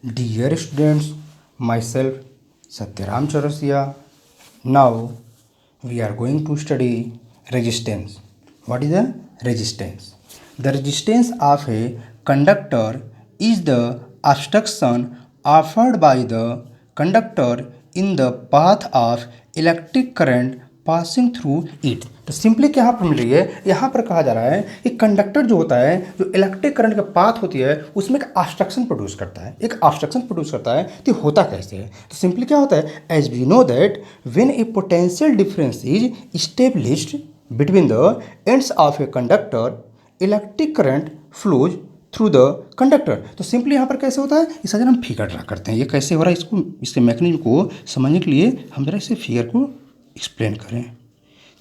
Dear students, myself Satyaram Chaurasia. Now we are going to study resistance. What is the resistance? The resistance of a conductor is the obstruction offered by the conductor in the path of electric current passing through it. तो simply क्या यहाँ पर मिल रही है, यहाँ पर कहा जा रहा है कि कंडक्टर जो होता है, जो इलेक्ट्रिक करंट का पाथ होती है, उसमें एक ऑब्स्ट्रक्शन प्रोड्यूस करता है, एक ऑब्स्ट्रक्शन प्रोड्यूस करता है। तो होता कैसे है? तो सिंपली क्या होता है, as we know that when a potential difference is established between the ends of a conductor, electric current flows through the conductor. तो सिंपली यहाँ पर कैसे होता है, इस अगर हम फिगर ड्रा करते हैं, ये कैसे हो रहा है, इसको इसके मैकेनिज्म को समझने के लिए हम जरा इसे फिगर को एक्सप्लेन करें।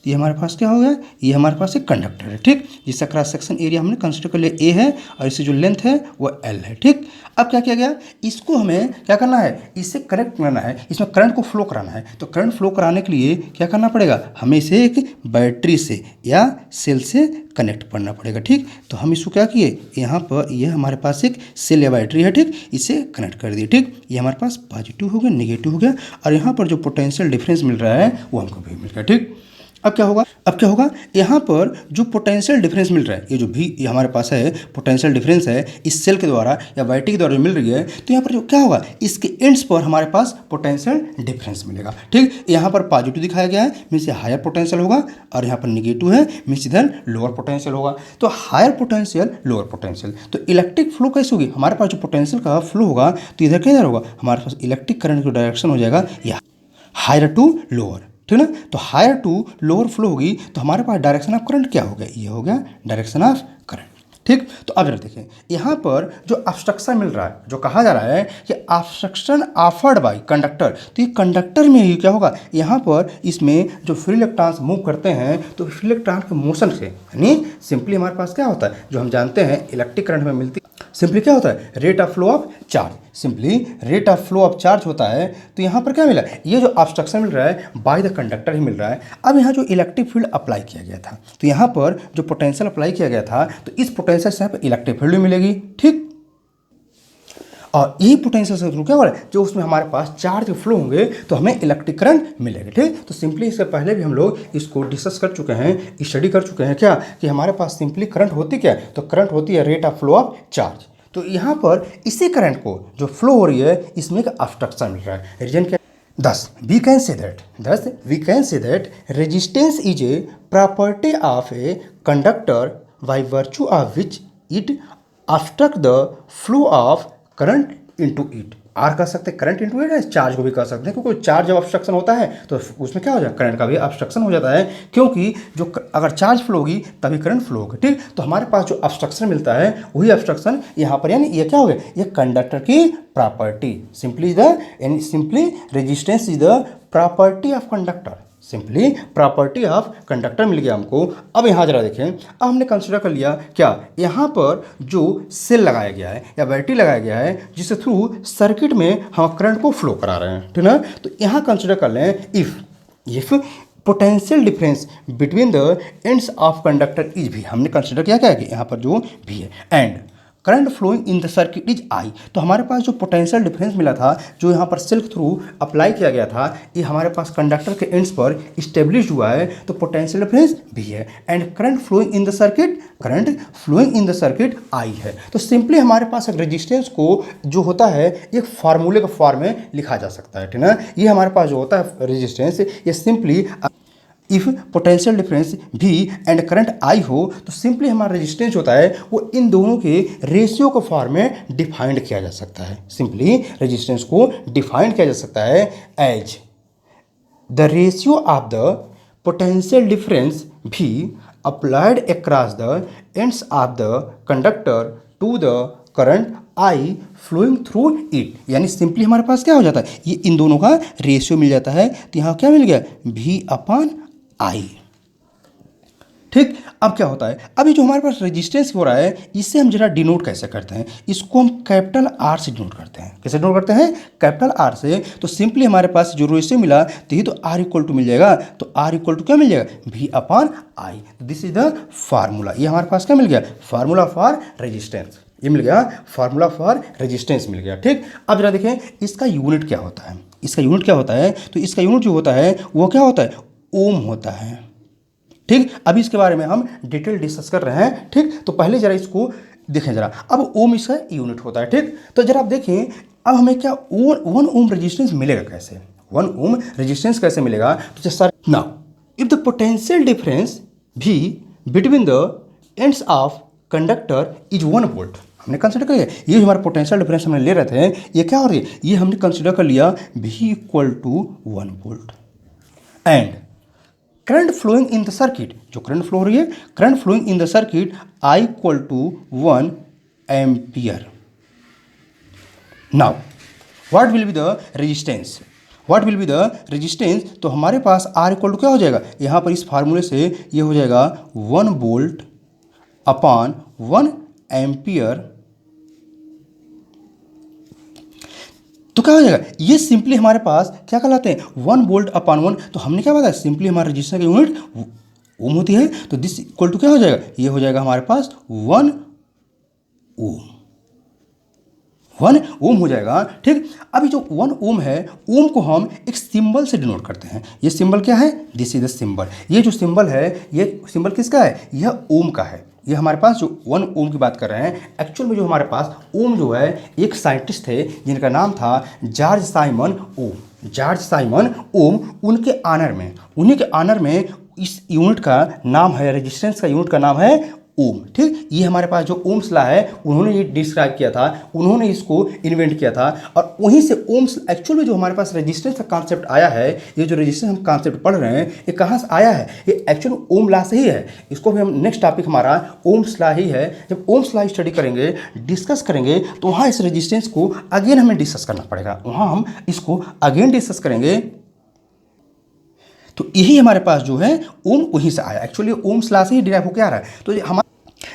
ये हमारे पास क्या हो गया, ये हमारे पास एक कंडक्टर है, ठीक, जिसका क्रॉस सेक्शन एरिया हमने कंसिडर कर लिया ए है और इससे जो लेंथ है वो एल है, ठीक। अब क्या किया गया, इसको हमें क्या करना है, इससे कनेक्ट करना है, इसमें करंट को फ्लो कराना है। तो करंट फ्लो कराने के लिए क्या करना पड़ेगा, हमें इसे एक बैटरी से या सेल से कनेक्ट करना पड़ेगा, ठीक। तो हम इसको क्या किए, यहाँ पर ये हमारे पास एक सेल या बैटरी है, ठीक, इसे कनेक्ट कर दिए, ठीक। ये हमारे पास पॉजिटिव हो गया, नेगेटिव हो गया, और यहाँ पर जो पोटेंशियल डिफरेंस मिल रहा है वो हमको भी मिल गया, ठीक। अब क्या होगा, यहाँ पर जो पोटेंशियल डिफरेंस मिल रहा है, ये जो भी ये हमारे पास है पोटेंशियल डिफरेंस है इस सेल के द्वारा या बैटरी के द्वारा जो मिल रही है, तो यहाँ पर जो क्या होगा, इसके एंड्स पर हमारे पास पोटेंशियल डिफरेंस मिलेगा, ठीक। यहाँ पर पॉजिटिव दिखाया गया है, मीन्स हायर पोटेंशियल होगा, और यहाँ पर निगेटिव है, मीन्स इधर लोअर पोटेंशियल होगा। तो हायर पोटेंशियल, लोअर पोटेंशियल, तो इलेक्ट्रिक फ्लो कैसे होगी, हमारे पास जो पोटेंशियल का फ्लो होगा तो इधर किधर होगा, हमारे पास इलेक्ट्रिक करंट का डायरेक्शन हो जाएगा या हायर टू लोअर, ठीक ना। तो हायर टू लोअर फ्लो होगी, तो हमारे पास डायरेक्शन ऑफ करंट क्या हो गया, ये हो गया डायरेक्शन ऑफ करंट, ठीक। तो अब जरा देखें, यहाँ पर जो ऑब्स्ट्रक्शन मिल रहा है, जो कहा जा रहा है कि ऑब्स्ट्रक्शन ऑफर्ड बाय कंडक्टर, तो ये कंडक्टर में ही क्या होगा, यहाँ पर इसमें जो फ्री इलेक्ट्रॉन्स मूव करते हैं, तो फ्री इलेक्ट्रॉन के मोशन से, यानी सिंपली हमारे पास क्या होता है, जो हम जानते हैं इलेक्ट्रिक करंट में मिलती सिंपली क्या होता है, rate of flow of charge, simply rate of flow of charge होता है। तो यहाँ पर क्या मिला, ये जो ऑब्स्ट्रक्शन मिल रहा है बाय द कंडक्टर ही मिल रहा है। अब यहाँ जो इलेक्ट्रिक फील्ड अप्लाई किया गया था, तो यहाँ पर जो पोटेंशियल अप्लाई किया गया था, तो इस पोटेंशियल से यहाँ पर इलेक्ट्रिक फील्ड मिलेगी, ठीक। और यही पोटेंशियल से थ्रू क्या हो रहा है, जो उसमें हमारे पास चार्ज फ्लो होंगे तो हमें इलेक्ट्रिक करंट मिलेगा, ठीक। तो सिंपली इससे पहले भी हम लोग इसको डिस्कस कर चुके हैं, स्टडी कर चुके हैं क्या, कि हमारे पास सिंपली करंट होती क्या है, तो करंट होती है rate of flow of charge. तो यहाँ पर इसी करंट को जो फ्लो हो रही है, इसमें एक ऑब्स्ट्रक्शन मिल रहा है, रीजन क्या, thus we can say that resistance is a property of a conductor by virtue of which it obstructs the flow of current into it। R कर सकते हैं करंट इंटू इट है, चार्ज को भी कर सकते हैं, क्योंकि चार्ज जब ऑब्स्ट्रक्शन होता है तो उसमें क्या हो जाए, करंट का भी ऑब्स्ट्रक्शन हो जाता है, क्योंकि जो अगर चार्ज फ्लो होगी तभी करंट फ्लो होगा, ठीक। तो हमारे पास जो ऑब्स्ट्रक्शन मिलता है वही ऑब्स्ट्रक्शन यहाँ पर, यानी ये क्या हो गया, ये कंडक्टर की property, simply resistance is the property of conductor, simply property of conductor मिल गया हमको। अब यहाँ जरा देखें, अब हमने कंसिडर कर लिया क्या, यहाँ पर जो सेल लगाया गया है या बैटरी लगाया गया है, जिसके थ्रू सर्किट में हम करंट को फ्लो करा रहे हैं, ठीक ना। तो यहाँ कंसिडर कर लें, if potential difference between the ends of conductor is भी, हमने कंसिडर किया क्या है कि यहाँ पर जो भी है, and current flowing in the circuit is I. तो हमारे पास जो पोटेंशियल डिफरेंस मिला था, जो यहाँ पर सेल के थ्रू अप्लाई किया गया था, ये हमारे पास कंडक्टर के एंड्स पर इस्टेब्लिश हुआ है, तो पोटेंशियल डिफरेंस भी है, and current flowing in the circuit I है। तो सिंपली हमारे पास एक रेजिस्टेंस को जो होता है एक फार्मूले के फॉर्म में लिखा जा सकता है, ठीक ना। ये हमारे पास जो होता है रेजिस्टेंस, ये सिंपली इफ़ पोटेंशियल डिफरेंस भी एंड करंट आई हो, तो सिंपली हमारा रेजिस्टेंस होता है वो इन दोनों के रेशियो के फॉर्म में डिफाइंड किया जा सकता है। सिंपली रेजिस्टेंस को डिफाइंड किया जा सकता है as the ratio of the potential difference V applied across the ends of the conductor to the current I flowing through it. यानी सिंपली हमारे पास क्या हो जाता है, ये इन दोनों का रेशियो मिल जाता है, तो यहाँ क्या मिल गया, भी अपॉन आई, ठीक। अब क्या होता है, अभी जो हमारे पास रेजिस्टेंस हो रहा है, इससे हम जरा डिनोट कैसे करते हैं, इसको हम कैपिटल आर से डिनोट करते हैं। कैसे डिनोट करते हैं, कैपिटल आर से। तो सिंपली हमारे पास जो रेशियो मिला, तो ये तो आर इक्वल टू मिल जाएगा, तो आर इक्वल टू क्या मिल जाएगा, भी upon I. This is the formula, ये हमारे पास क्या मिल गया, फार्मूला फॉर रेजिस्टेंस। ये मिल गया फार्मूला फॉर रेजिस्टेंस मिल गया। ठीक, अब जरा देखें इसका यूनिट क्या होता है। इसका यूनिट क्या होता है, तो इसका यूनिट जो होता है वो क्या होता है, ओम होता है। ठीक, अभी इसके बारे में हम डिटेल डिस्कस कर रहे हैं। ठीक, तो पहले जरा इसको देखें जरा। अब ओम इसका यूनिट होता है। ठीक, तो जरा आप देखें अब हमें क्या 1 ओम रेजिस्टेंस मिलेगा कैसे, 1 ओम रेजिस्टेंस कैसे मिलेगा। तो sir now if the potential difference V between the ends of conductor is 1 volt, हमने कंसिडर कर लिया ये जो हमारा पोटेंशियल डिफरेंस हमने ले रहे थे ये क्या हो रही है, ये हमने कंसिडर कर लिया भी equal to 1 volt and current flowing in the circuit, जो करंट फ्लो हो रही है current flowing in the circuit I equal to 1 ampere. Now what will be the resistance, what will be the resistance, तो हमारे पास are equal to क्या हो जाएगा, यहाँ पर इस फार्मूले से ये हो जाएगा 1 वोल्ट अपॉन 1 एम्पियर। तो क्या हो जाएगा, ये सिंपली हमारे पास क्या कहलाते हैं 1 वोल्ट अपॉन 1, तो हमने क्या बताया सिंपली हमारे रजिस्टर की यूनिट ओम होती है, तो दिस इक्वल टू क्या हो जाएगा, ये हो जाएगा हमारे पास 1 ओम, 1 ओम हो जाएगा। ठीक, अभी जो 1 ओम है ओम को हम एक सिंबल से डिनोट करते हैं। ये सिंबल क्या है, दिस इज द सिंबल, ये जो सिंबल है ये सिंबल किसका है, यह ओम का है। ये हमारे पास जो 1 ओम की बात कर रहे हैं, एक्चुअल में जो हमारे पास ओम जो है एक साइंटिस्ट थे जिनका नाम था जॉर्ज साइमन ओम, जॉर्ज साइमन ओम, उनके ऑनर में, उन्हीं के ऑनर में इस यूनिट का नाम है, रेजिस्टेंस का यूनिट का नाम है ओम। ठीक, ये हमारे पास जो ओम्स लॉ है उन्होंने ये डिस्क्राइब किया था, उन्होंने इसको इन्वेंट किया था और वहीं से ओम्स एक्चुअल में जो हमारे पास रेजिस्टेंस का कॉन्सेप्ट आया है, ये जो रेजिस्टेंस हम कॉन्सेप्ट पढ़ रहे हैं ये कहाँ से आया है, ये एक्चुअल ओम लॉ से ही है। इसको भी हम नेक्स्ट टॉपिक हमारा ओम्स लॉ ही है। जब ओम्स लॉ स्टडी करेंगे डिस्कस करेंगे तो वहाँ इस रेजिस्टेंस को अगेन हमें डिस्कस करना पड़ेगा, वहाँ हम इसको अगेन डिस्कस करेंगे। तो यही हमारे पास जो है ओम वहीं से आया, एक्चुअली ओम्स लॉ से ही डिराइव होकर आ रहा है। तो हमारा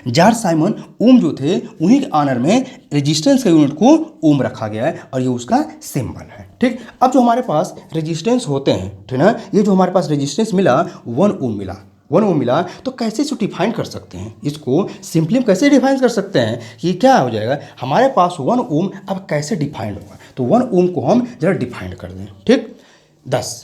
जॉर्ज साइमन ओम जो थे उन्हीं के ऑनर में रेजिस्टेंस के यूनिट को ओम रखा गया है और ये उसका सिंबल है। ठीक, अब जो हमारे पास रेजिस्टेंस होते हैं, ठीक ना, ये जो हमारे पास रेजिस्टेंस मिला 1 ओम मिला, 1 ओम मिला, तो कैसे इसको डिफाइन कर सकते हैं, इसको सिंपली हम कैसे डिफाइन कर सकते हैं कि क्या हो जाएगा हमारे पास 1 ओम अब कैसे डिफाइंड होगा, तो 1 ओम को हम जरा डिफाइंड कर दें। ठीक, 10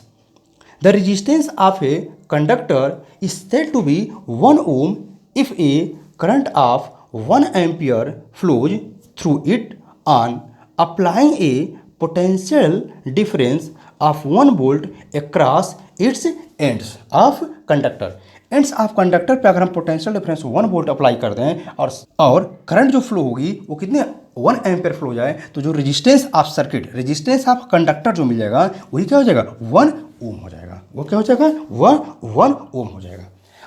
द resistance of a conductor is said to be 1 ohm if a current of 1 ampere flows through it on applying a potential difference of 1 volt across its ends of conductor। Ends of conductor पे अगर हम potential difference 1 volt apply कर दें और current जो flow होगी वो कितने 1 एम्पियर फ्लो जाए, तो जो resistance of circuit, resistance of conductor जो मिल जाएगा वही क्या हो जाएगा 1 ओम हो जाएगा, वो क्या हो जाएगा वह 1 ओम हो जाएगा।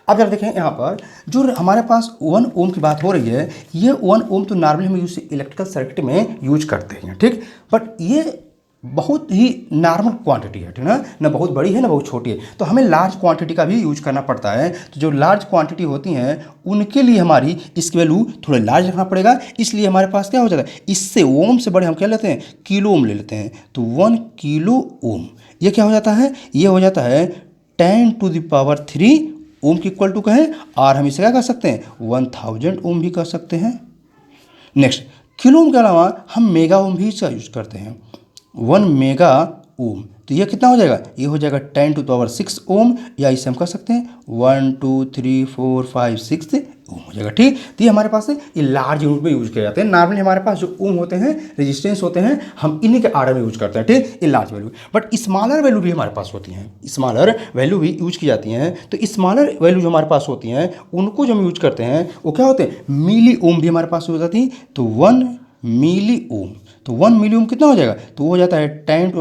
अब जरा देखें यहाँ पर जो हमारे पास 1 ओम की बात हो रही है, ये 1 ओम तो नॉर्मली हम यूज इलेक्ट्रिकल सर्किट में यूज करते हैं। ठीक, बट ये बहुत ही नॉर्मल क्वांटिटी है, ठीक ना, ना बहुत बड़ी है ना बहुत छोटी है, तो हमें लार्ज क्वांटिटी का भी यूज करना पड़ता है। तो जो लार्ज क्वांटिटी होती हैं उनके लिए हमारी इसकी वैल्यू थोड़ा लार्ज रखना पड़ेगा, इसलिए हमारे पास क्या हो जाता है, इससे ओम से बड़े हम क्या लेते हैं किलो ओम ले लेते हैं, तो 1 किलो ओम ये क्या हो जाता है, ये हो जाता है 10⁻³ ओम की इक्वल टू कहें, और हम इसे क्या कर सकते हैं 1000 ओम भी कर सकते हैं। नेक्स्ट किलो ओम के अलावा हम मेगा ओम भी इसका यूज करते हैं, 1 मेगा ओम, तो ये कितना हो जाएगा, ये हो जाएगा 10⁻6 ओम, या इसे हम कर सकते हैं 1 2 3 4 5 6 ओम हो जाएगा। ठीक, तो ये हमारे पास ये लार्ज यूनिट में यूज किए जाते हैं। नॉर्मली हमारे पास जो ओम होते हैं रेजिस्टेंस होते हैं हम इन्हीं के आर्डर में यूज करते हैं। ठीक, ये large value, but smaller value भी हमारे पास होती हैं, स्मॉलर वैल्यू भी यूज की जाती हैं। तो स्मॉलर वैल्यू जो हमारे पास होती हैं उनको जो हम यूज करते हैं वो क्या होते हैं, मिली ओम भी हमारे पास हो जाती, तो 1 मिली ओम, तो 1 मिली ओम कितना हो जाएगा, तो वो हो जाता है 10⁻³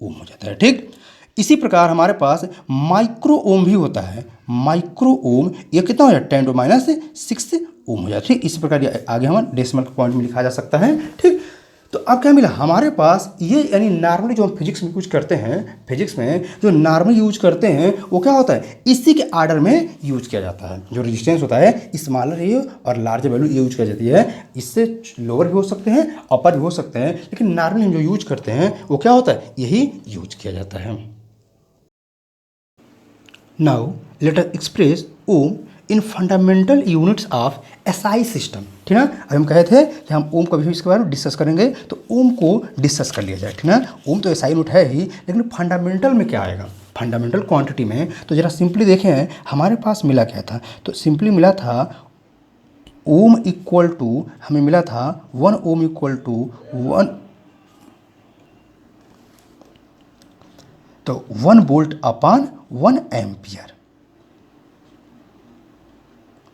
ओम हो जाता है। ठीक, इसी प्रकार हमारे पास माइक्रो ओम भी होता है, माइक्रो ओम ये कितना हो जाता है 10⁻6 ओम हो जाता है। ठीक, इसी प्रकार आगे हम डेसिमल पॉइंट में लिखा जा सकता है। ठीक, तो अब क्या मिला हमारे पास ये, यानी नॉर्मली जो हम फिजिक्स में यूज करते हैं, फिजिक्स में जो नॉर्मल यूज करते हैं वो क्या होता है इसी के आर्डर में यूज किया जाता है। जो रेजिस्टेंस होता है स्मॉलर है और लार्ज वैल्यू ये यूज किया जाती है, इससे लोअर भी हो सकते हैं अपर भी हो सकते हैं, लेकिन नॉर्मली हम जो यूज करते हैं वो क्या होता है यही यूज किया जाता है। Now let us express ohm in fundamental units of SI system. ठीक है, अभी हम कहे थे कि हम ओम कभी भी इसके बारे में डिस्कस करेंगे, तो ओम को डिस्कस कर लिया जाए। ठीक है, ओम तो एसआई यूनिट है ही, लेकिन फंडामेंटल में क्या आएगा, फंडामेंटल क्वांटिटी में। तो जरा सिंपली देखें हमारे पास मिला क्या था, तो सिंपली मिला था ओम इक्वल टू, हमें मिला था 1 ओम इक्वल टू 1, तो 1 वोल्ट अपॉन 1 एम्पियर।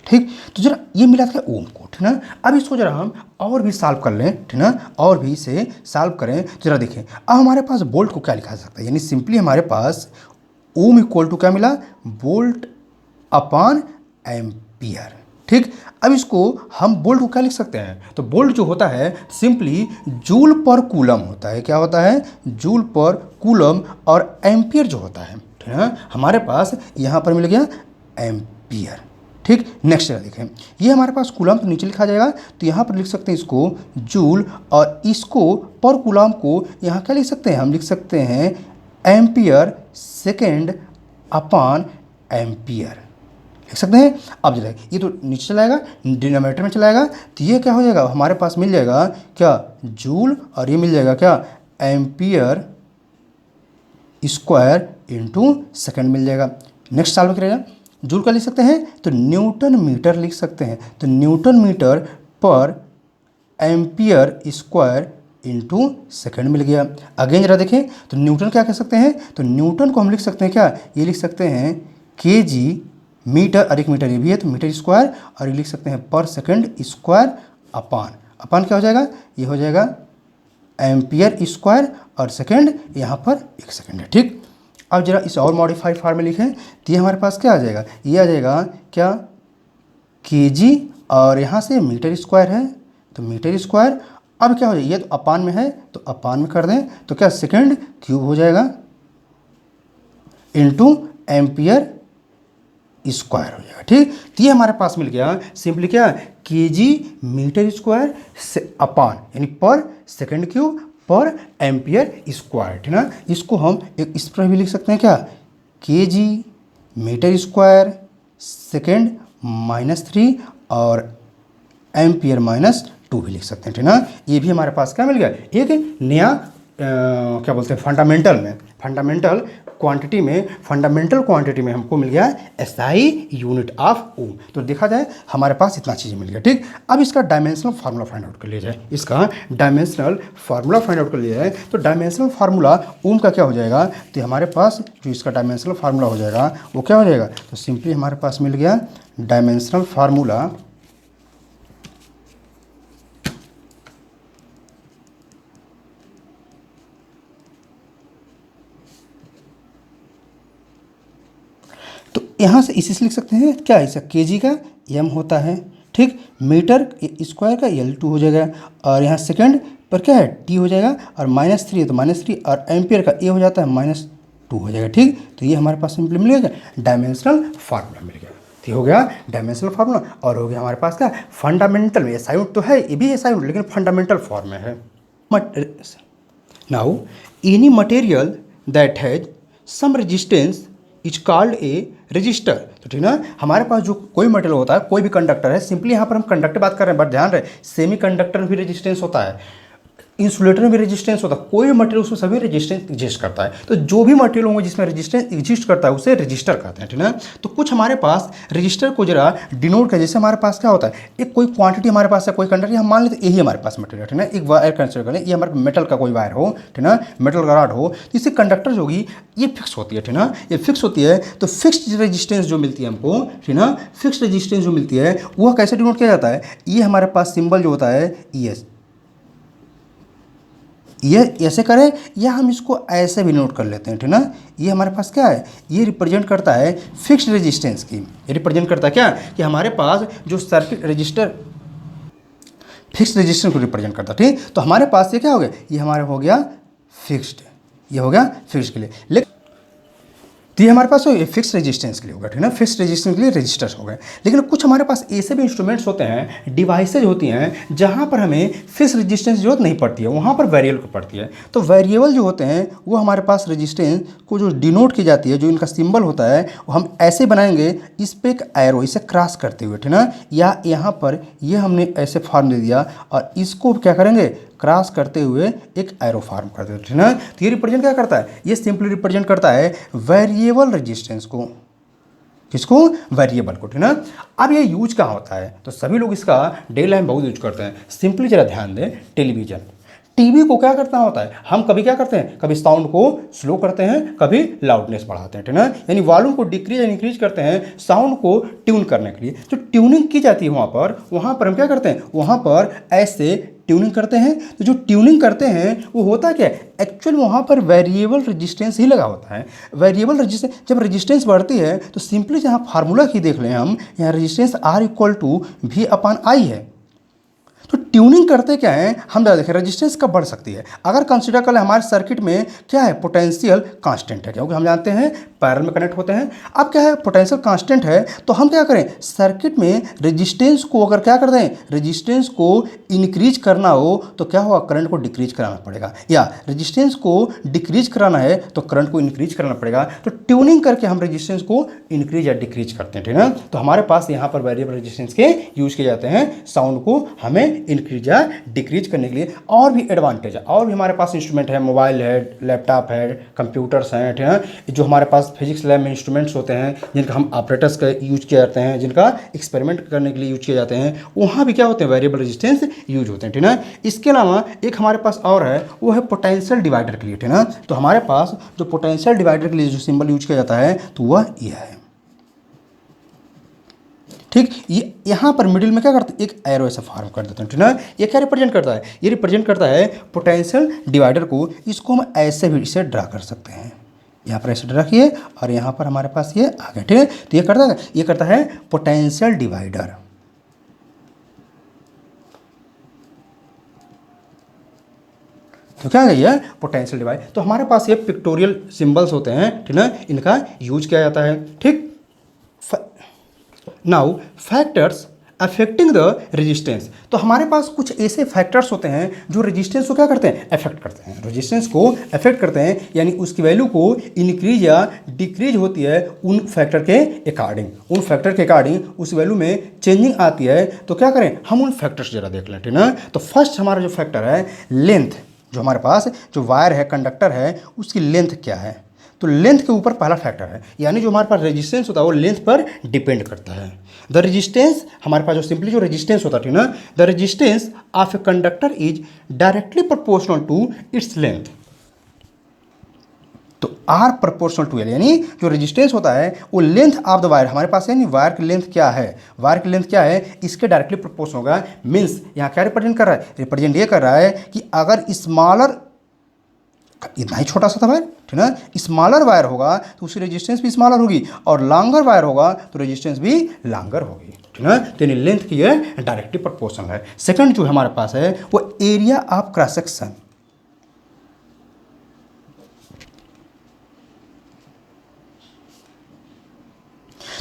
ठीक, तो जरा ये मिला था ओम को। ठीक ना, अब इसको जरा हम और भी सॉल्व कर लें। ठीक ना, और भी इसे सॉल्व करें, तो जरा देखें अब हमारे पास वोल्ट को क्या लिखा जा सकता है, यानी सिंपली हमारे पास ओम इक्वल टू क्या मिला, वोल्ट अपॉन एम्पियर। ठीक, अब इसको हम वोल्ट को क्या लिख सकते हैं, तो वोल्ट जो होता है सिंपली जूल पर कूलम होता है। क्या होता है, जूल पर कूलम, और एम्पियर जो होता है, ठीक है, हमारे पास यहाँ पर मिल गया एम्पियर। ठीक, नेक्स्ट जरा देखें, ये हमारे पास कूलम तो नीचे लिखा जाएगा, तो यहाँ पर लिख सकते हैं इसको जूल, और इसको पर कूलम को यहाँ क्या लिख सकते हैं, हम लिख सकते हैं एम्पियर सेकेंड अपॉन एम्पियर लिख सकते हैं। अब जरा ये तो नीचे चलाएगा, डिनोमिनेटर में चलाएगा, तो ये क्या हो जाएगा, हमारे पास मिल जाएगा क्या, जूल, और ये मिल जाएगा क्या, एम्पियर स्क्वायर इंटू सेकेंड मिल जाएगा। नेक्स्ट सॉल्व करेगा, जूल का लिख सकते हैं तो न्यूटन मीटर लिख सकते हैं, तो न्यूटन मीटर पर एम्पियर स्क्वायर इंटू सेकेंड मिल गया। अगेन जरा देखें, तो न्यूटन क्या कह सकते हैं, तो न्यूटन को हम लिख सकते हैं क्या, ये लिख सकते हैं के जी मीटर, और एक मीटर ये भी है तो मीटर स्क्वायर, और ये लिख सकते हैं पर सेकंड स्क्वायर अपॉन, अपॉन क्या हो जाएगा, ये हो जाएगा एम्पियर स्क्वायर, और सेकंड यहाँ पर 1 सेकंड है। ठीक, अब जरा इस और मॉडिफाइड फॉर्म में लिखें, तो ये हमारे पास क्या आ जाएगा, ये आ जाएगा क्या, के जी, और यहाँ से मीटर स्क्वायर है तो मीटर स्क्वायर। अब क्या हो जाएगा, ये तो अपान में है तो अपान में कर दें, तो क्या सेकंड क्यूब हो जाएगा इंटू एम्पियर स्क्वायर हो जाएगा। ठीक, तो ये हमारे पास मिल गया सिंपली क्या, के जी मीटर स्क्वायर से अपान, यानी पर सेकंड क्यूब पर एम्पियर स्क्वायर। ठीक ना, इसको हम एक इस पर भी लिख सकते हैं क्या, के जी मीटर स्क्वायर सेकेंड -3 और एम्पियर -2 भी लिख सकते हैं। ठीक ना, ये भी हमारे पास क्या मिल गया, एक नया क्या बोलते हैं, फंडामेंटल क्वांटिटी में हमको मिल गया एसआई यूनिट ऑफ ओम। तो देखा जाए हमारे पास इतना चीज़ें मिल गया। ठीक, अब इसका डायमेंशनल फार्मूला फाइंड आउट कर लिया जाए, तो डायमेंशनल फार्मूला ओम का क्या हो जाएगा, तो हमारे पास जो इसका डायमेंशनल फार्मूला हो जाएगा वो क्या हो जाएगा, तो सिंपली हमारे पास मिल गया डायमेंशनल फार्मूला यहाँ से इसी से लिख सकते हैं क्या, ऐसा के जी का एम होता है। ठीक, मीटर स्क्वायर का L2 हो जाएगा, और यहाँ सेकंड पर क्या है टी हो जाएगा, और -3 है तो -3, और एम्पियर का ए हो जाता है -2 हो जाएगा। ठीक, तो ये हमारे पास सिंपली मिल गया डायमेंशनल फार्मूला मिल गया। ठीक हो गया डायमेंशनल फार्मूला, और हो गया हमारे पास क्या, फंडामेंटल में एसआई यूनिट तो है, ये भी एसआई यूनिट लेकिन फंडामेंटल फॉर्म में है। Now any material that has some resistance is called a resistor. तो ठीक ना, हमारे पास जो कोई मटेरियल होता है, कोई भी कंडक्टर है, सिंपली यहाँ पर हम कंडक्टर बात कर रहे हैं, बट ध्यान रहे सेमी कंडक्टर में भी रेजिस्टेंस होता है, इंसुलेटर में भी रेजिस्टेंस होता है, कोई भी मटेरियल उसमें सभी रेजिस्टेंस एग्जिस्ट करता है। तो जो भी मटेरियल होंगे जिसमें रेजिस्टेंस एग्जिस्ट करता है उसे रजिस्टर कहते हैं। ठीक है, तो कुछ हमारे पास रजिस्टर को जरा डिनोट कर, जैसे हमारे पास क्या होता है, एक कोई क्वांटिटी हमारे पास है, कोई कंडक्टर हम मान लेते यही हमारे पास मटेरियल। ठीक है, एक वायर कंसिडर करें, ये हमारे मेटल का कोई वायर हो, ठीक है, मेटल का रॉड हो, तो इससे कंडक्टर जो होगी ये फिक्स होती है। ठीक है, ये फिक्स होती है, तो फिक्स्ड रेजिस्टेंस जो मिलती है हमको, ठीक है, फिक्स्ड रेजिस्टेंस जो मिलती है वह कैसे डिनोट किया जाता है, ये हमारे पास सिंबल जो होता है ES, ये ऐसे करें, या हम इसको ऐसे भी नोट कर लेते हैं। ठीक ना, ये हमारे पास क्या है, ये रिप्रेजेंट करता है फिक्स्ड रेजिस्टेंस की, ये रिप्रेजेंट करता है क्या, कि हमारे पास जो सर्किट रजिस्टर फिक्स्ड रेजिस्टेंस को रिप्रेजेंट करता है। ठीक, तो हमारे पास ये क्या हो गया, ये हमारा हो गया फिक्स्ड, ये हो गया फिक्स्ड के लिए। लेकिन तो ये हमारे पास तो फिक्स रेजिस्टेंस के लिए होगा, ठीक है ना, फिक्स रेजिस्टेंस के लिए रजिस्टर्स हो गए। लेकिन कुछ हमारे पास ऐसे भी इंस्ट्रूमेंट्स होते हैं, डिवाइसेज होती हैं, जहाँ पर हमें फिक्स रेजिस्टेंस की जरूरत नहीं पड़ती है, वहाँ पर वेरिएबल को पड़ती है। तो वेरिएबल जो होते हैं वो हमारे पास रेजिस्टेंस को जो डिनोट की जाती है, जो इनका सिंबल होता है वो हम ऐसे बनाएंगे, इस पर एक एरो इसे क्रॉस करते हुए, ठीक ना, या यहाँ पर ये हमने ऐसे फॉर्म दे दिया और इसको क्या करेंगे, क्रॉस करते हुए एक एरो फॉर्म कर देते हैं, ठीक ना। तो ये रिप्रेजेंट क्या करता है, ये सिंपली रिप्रेजेंट करता है वेरिएबल रेजिस्टेंस को, किसको, वेरिएबल को, ठीक ना। अब ये यूज कहाँ होता है, तो सभी लोग इसका डे लाइफ बहुत यूज करते हैं। सिंपली जरा ध्यान दें, टेलीविजन, टीवी को क्या करना होता है, हम कभी क्या करते हैं, कभी साउंड को स्लो करते हैं, कभी लाउडनेस बढ़ाते हैं, ठीक ना, यानी वॉल्यूम को डिक्रीज एंड इंक्रीज करते हैं साउंड को ट्यून करने के लिए। जो ट्यूनिंग की जाती है वहाँ पर हम क्या करते हैं, वहाँ पर ऐसे ट्यूनिंग करते हैं। तो जो ट्यूनिंग करते हैं वो होता क्या है, एक्चुअल वहाँ पर वेरिएबल रेजिस्टेंस ही लगा होता है। वेरिएबल रेजिस्टेंस, जब रेजिस्टेंस बढ़ती है तो सिंपली जहाँ फार्मूला की देख लें हम, यहाँ रेजिस्टेंस R = V/I है। तो ट्यूनिंग करते क्या है, हम ज़रा देखें रेजिस्टेंस कब बढ़ सकती है। अगर कंसिडर कर ले हमारे सर्किट में क्या है, पोटेंशियल कांस्टेंट है, क्योंकि हम जानते हैं पैरेलल में कनेक्ट होते हैं। अब क्या है, पोटेंशियल कांस्टेंट है, तो हम क्या करें, सर्किट में रेजिस्टेंस को अगर क्या कर दें, रेजिस्टेंस को इंक्रीज करना हो तो क्या होगा, करंट को डिक्रीज कराना पड़ेगा, या रेजिस्टेंस को डिक्रीज कराना है तो करंट को इंक्रीज कराना पड़ेगा। तो ट्यूनिंग करके हम रेजिस्टेंस को इंक्रीज या डिक्रीज करते हैं, ठीक है ना। तो हमारे पास यहाँ पर वेरिएबल रेजिस्टेंस के यूज किए जाते हैं साउंड को हमें इंक्रीज या डिक्रीज करने के लिए। और भी एडवांटेज है, और भी हमारे पास इंस्ट्रूमेंट है, मोबाइल है, लैपटॉप है, कंप्यूटर्स हैं, ठीक है, जो हमारे पास फिजिक्स लैब में इंस्ट्रूमेंट्स होते हैं जिनका हम ऑपरेटर्स का यूज किए जाते हैं, जिनका एक्सपेरिमेंट करने के लिए यूज किए जाते हैं, वहाँ भी क्या होते हैं, वेरिएबल रेजिस्टेंस यूज होते हैं, ठीक है। इसके अलावा एक हमारे पास और है, वो है पोटेंशियल डिवाइडर के लिए, ठीक है। तो हमारे पास जो पोटेंशियल डिवाइडर के लिए जो सिंबल यूज किया जाता है तो वह यह है, ठीक। ये यहाँ पर मिडिल में क्या करते हैं, एक एरो ऐसा फॉर्म कर देते हैं, ठीक है। ये क्या रिप्रेजेंट करता है, ये रिप्रेजेंट करता है पोटेंशियल डिवाइडर को। इसको हम ऐसे भी इसे ड्रा कर सकते हैं, यहाँ पर ऐसे ड्रा किए और यहाँ पर हमारे पास ये आ गया, ठीक है। तो ये करता है पोटेंशियल डिवाइडर। तो क्या है ये पोटेंशियल डिवाइड। तो हमारे पास ये पिक्टोरियल सिंबल्स होते हैं, ठीक है, इनका यूज किया जाता है, ठीक। Now factors affecting the resistance. तो हमारे पास कुछ ऐसे फैक्टर्स होते हैं जो रेजिस्टेंस को क्या करते हैं, अफेक्ट करते हैं, रेजिस्टेंस को अफेक्ट करते हैं, यानी उसकी वैल्यू को इंक्रीज या डिक्रीज होती है उन फैक्टर के अकॉर्डिंग उस वैल्यू में चेंजिंग आती है। तो क्या करें, हम उन फैक्टर्स जरा देख लें, ठीक है। तो फर्स्ट हमारा जो फैक्टर है लेंथ, जो हमारे पास जो वायर है, कंडक्टर है, उसकी लेंथ क्या है। तो लेंथ के ऊपर पहला फैक्टर है, यानी जो हमारे पास रेजिस्टेंस होता है वो लेंथ पर डिपेंड करता है। द रेजिस्टेंस, हमारे पास जो सिंपली जो रेजिस्टेंस होता है, ठीक ना, the resistance of a conductor is directly proportional to its length. तो आर प्रोपोर्शनल टू एल, यानी जो रेजिस्टेंस होता है वो लेंथ ऑफ द वायर, हमारे पास है नहीं, वायर की लेंथ क्या है, इसके डायरेक्टली प्रोपोर्शनल होगा। मीन्स यहाँ क्या रिप्रेजेंट कर रहा है, रिप्रेजेंट ये कर रहा है कि अगर स्मॉलर, इतना ही छोटा सा था वायर, ठीक ना, स्मॉलर वायर होगा तो उसकी रेजिस्टेंस भी स्मॉलर होगी, और लॉन्गर वायर होगा तो रेजिस्टेंस भी लॉन्गर होगी, ठीक ना। तो यानी लेंथ की ये डायरेक्टली प्रोपोर्शनल है। सेकंड जो हमारे पास है वो एरिया ऑफ क्रॉस सेक्शन।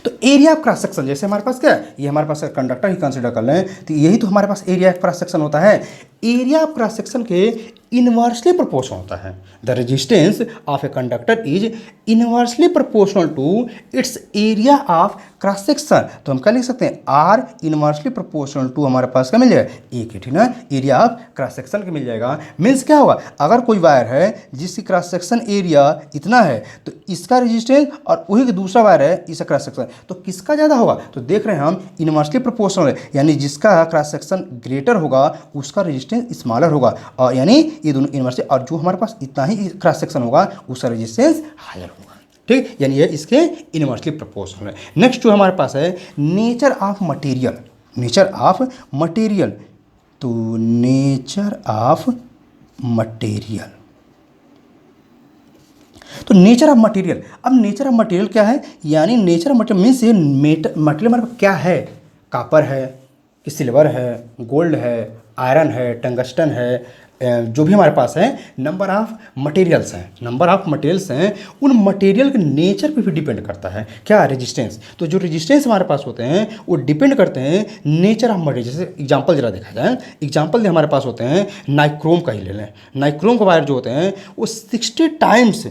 तो एरिया ऑफ क्रॉस सेक्शन, जैसे हमारे पास क्या है, ये हमारे पास कंडक्टर ही कंसिडर कर लें, तो यही तो हमारे पास एरिया ऑफ क्रॉस सेक्शन होता है। एरिया ऑफ क्रॉस सेक्शन के इनवर्सली प्रोपोर्शनल होता है। The resistance of a conductor is inversely proportional to its area of cross section. तो हम क्या लिख सकते हैं, आर इनवर्सली प्रोपोर्शनल टू, हमारे पास क्या मिल जाएगा, एक ही, ठीक ना, एरिया ऑफ क्रॉस सेक्शन के मिल जाएगा। मीन्स क्या होगा, अगर कोई वायर है जिसकी क्रॉस सेक्शन एरिया इतना है तो इसका रेजिस्टेंस, और वही का दूसरा वायर है इसका क्रॉस सेक्शन, तो किसका ज़्यादा होगा, तो देख रहे हैं हम इनवर्सली प्रोपोर्शनल है, यानी जिसका क्रॉस सेक्शन ग्रेटर होगा उसका रेजिस्टेंस स्मॉलर होगा, और यानी ये दोनों इनवर्सली, और जो हमारे पास इतना ही क्रॉस सेक्शन होगा उसका रेजिस्टेंस हायर होगा, ठीक, यानी ये इसके इनवर्सली प्रोपोर्शनल है। नेक्स्ट जो हमारे पास है नेचर ऑफ मटेरियल, तो नेचर ऑफ मटेरियल, तो नेचर ऑफ मटेरियल, अब नेचर ऑफ मटेरियल क्या है, यानी नेचर ऑफ मटेरियल मीन्स ये मटेरियल हमारे पास क्या है, कापर है कि सिल्वर है, गोल्ड है, आयरन है, टंगस्टन है, जो भी हमारे पास है नंबर ऑफ मटेरियल्स हैं, उन मटेरियल के नेचर पे भी डिपेंड करता है क्या, रेजिस्टेंस। तो जो रेजिस्टेंस हमारे पास होते हैं वो डिपेंड करते हैं नेचर ऑफ मटेरियल। जैसे एग्जांपल जरा देखा जाए, एग्जांपल हमारे पास होते हैं नाइक्रोम का ही ले लें। नाइक्रोम के वायर जो होते हैं वो 60 टाइम्स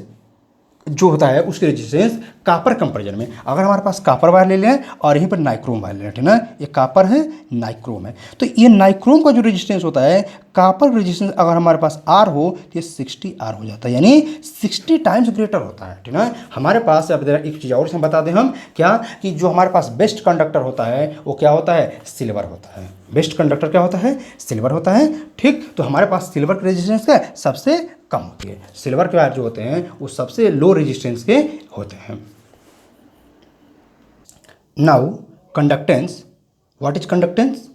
जो होता है उसकी रेजिस्टेंस कापर कंपेरिजन में। अगर हमारे पास कापर वायर ले लें और यहीं पर नाइक्रोम वायर ले लें, ठीक ना, ये कापर है, नाइक्रोम है, तो ये नाइक्रोम का जो रेजिस्टेंस होता है, कापर रेजिस्टेंस अगर हमारे पास आर हो तो ये 60 आर हो जाता है, यानी 60 टाइम्स ग्रेटर होता है, ठीक ना। हमारे पास अब एक चीज़ और से बता दें हम क्या, कि जो हमारे पास बेस्ट कंडक्टर होता है वो क्या होता है, सिल्वर होता है। बेस्ट कंडक्टर क्या होता है, सिल्वर होता है, ठीक। तो हमारे पास सिल्वर की रेजिस्टेंस क्या है, सबसे कम होती है। सिल्वर के वायर जो होते हैं वो सबसे लो रेजिस्टेंस के होते हैं। Now conductance, what is conductance?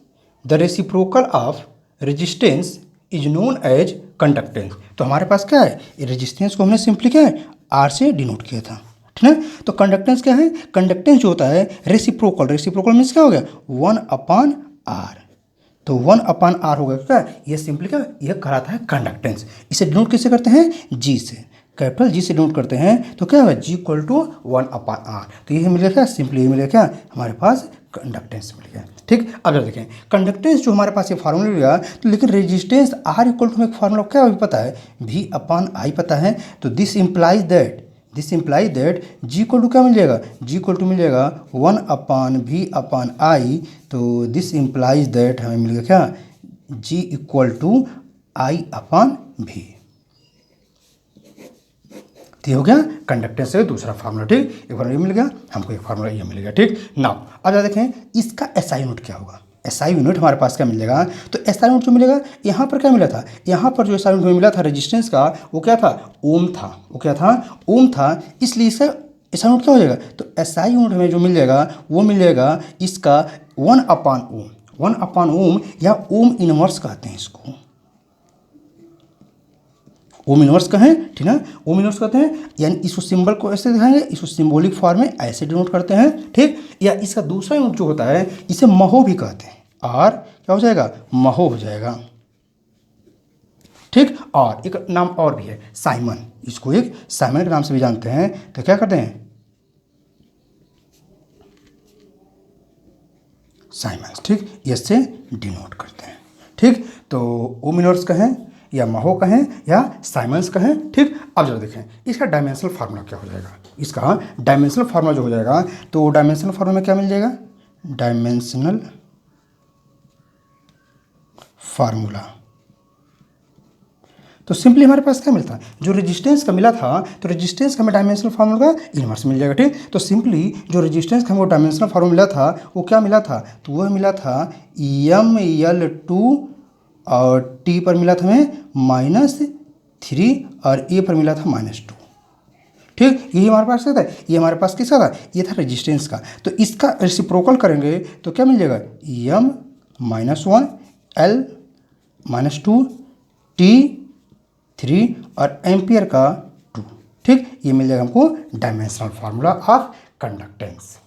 The reciprocal of resistance is known as conductance. तो हमारे पास क्या है, रेजिस्टेंस को हमने सिंपली क्या है, आर से डिनोट किया था, ठीक है। तो कंडक्टेंस क्या है, कंडक्टेंस जो होता है रेसिप्रोकल, रेसिप्रोकल मीन्स क्या हो गया, 1/r। तो 1/r हो गया क्या, ये सिंपली क्या, यह कहलाता है कंडक्टेंस। इसे डिनोट किससे करते हैं, जी से, कैपिटल जी से डिनोट करते हैं। तो क्या होगा, जी इक्वल टू 1/r। तो ये मिल गया क्या, सिंपली ये मिल गया क्या, हमारे पास कंडक्टेंस मिल गया, ठीक। अब जब देखें कंडक्टेंस जो हमारे पास ये फार्मूला मिल गया, तो लेकिन रेजिस्टेंस आर इक्वल टू एक फार्मूला क्या अभी पता है, V/I पता है। तो this implies that G equal to क्या मिल जाएगा, जी इक्वल टू मिल जाएगा 1/V/I। तो दिस इम्प्लाइज दैट हमें मिल गया क्या, जी इक्वल टू I/V। तो ये हो गया कंडक्टेंस से दूसरा फार्मूला, ठीक। एक फार्मूला मिल गया हमको, एक फार्मूला ये मिल गया, ठीक। नाउ अब देखें इसका एसआई यूनिट क्या होगा। एसआई यूनिट हमारे पास क्या मिलेगा, तो एसआई यूनिट जो मिलेगा, यहाँ पर क्या मिला था, यहाँ पर जो एसआई यूनिट मिला था रेजिस्टेंस का, वो क्या था, ओम था। वो क्या था, ओम था, इसलिए इसका एसआई यूनिट क्या हो जाएगा, तो एसआई यूनिट हमें जो मिल जाएगा वो मिल जाएगा इसका 1/ओम। 1/ओम या ओम इनवर्स कहते हैं इसको, ओम इनवर्स का है, ठीक है, ओम इनवर्स कहते हैं। यानी इसको सिंबल को ऐसे दिखाएंगे, इसको सिंबॉलिक फॉर्म में ऐसे डिनोट करते हैं, ठीक। या इसका दूसरा यूनिट जो होता है इसे महो भी कहते हैं, और क्या हो जाएगा, महो हो जाएगा, ठीक। और एक नाम और भी है साइमन, इसको एक साइमन के नाम से भी जानते हैं। तो क्या करते हैं, साइमन, ठीक, इससे डिनोट करते हैं, ठीक। तो ओम इनवर्स का है या महो का है या साइमन्स का है, ठीक। अब जरा देखें इसका डायमेंशनल फार्मूला क्या हो जाएगा। इसका डायमेंशनल फार्मूला जो हो जाएगा, तो डायमेंशनल फार्मूला में क्या मिल जाएगा, डायमेंशनल फार्मूला। तो सिंपली हमारे पास क्या मिलता है, जो रेजिस्टेंस का मिला था, तो रेजिस्टेंस का हमें डायमेंशनल फार्मूला का इनवर्स मिल जाएगा, ठीक। तो सिंपली जो रेजिस्टेंस का हमको डायमेंशनल फार्मूला मिला था वो क्या मिला था, तो वह मिला था ML2 और T पर मिला था हमें -3 और A पर मिला था -2, ठीक। यही हमारे पास क्या था, ये हमारे पास किसका था, ये था रेजिस्टेंस का। तो इसका रेसिप्रोकल करेंगे तो क्या मिल जाएगा, M-1 L-2 T3 और एम्पियर का 2, ठीक। ये मिल जाएगा हमको डायमेंशनल फार्मूला ऑफ कंडक्टेंस।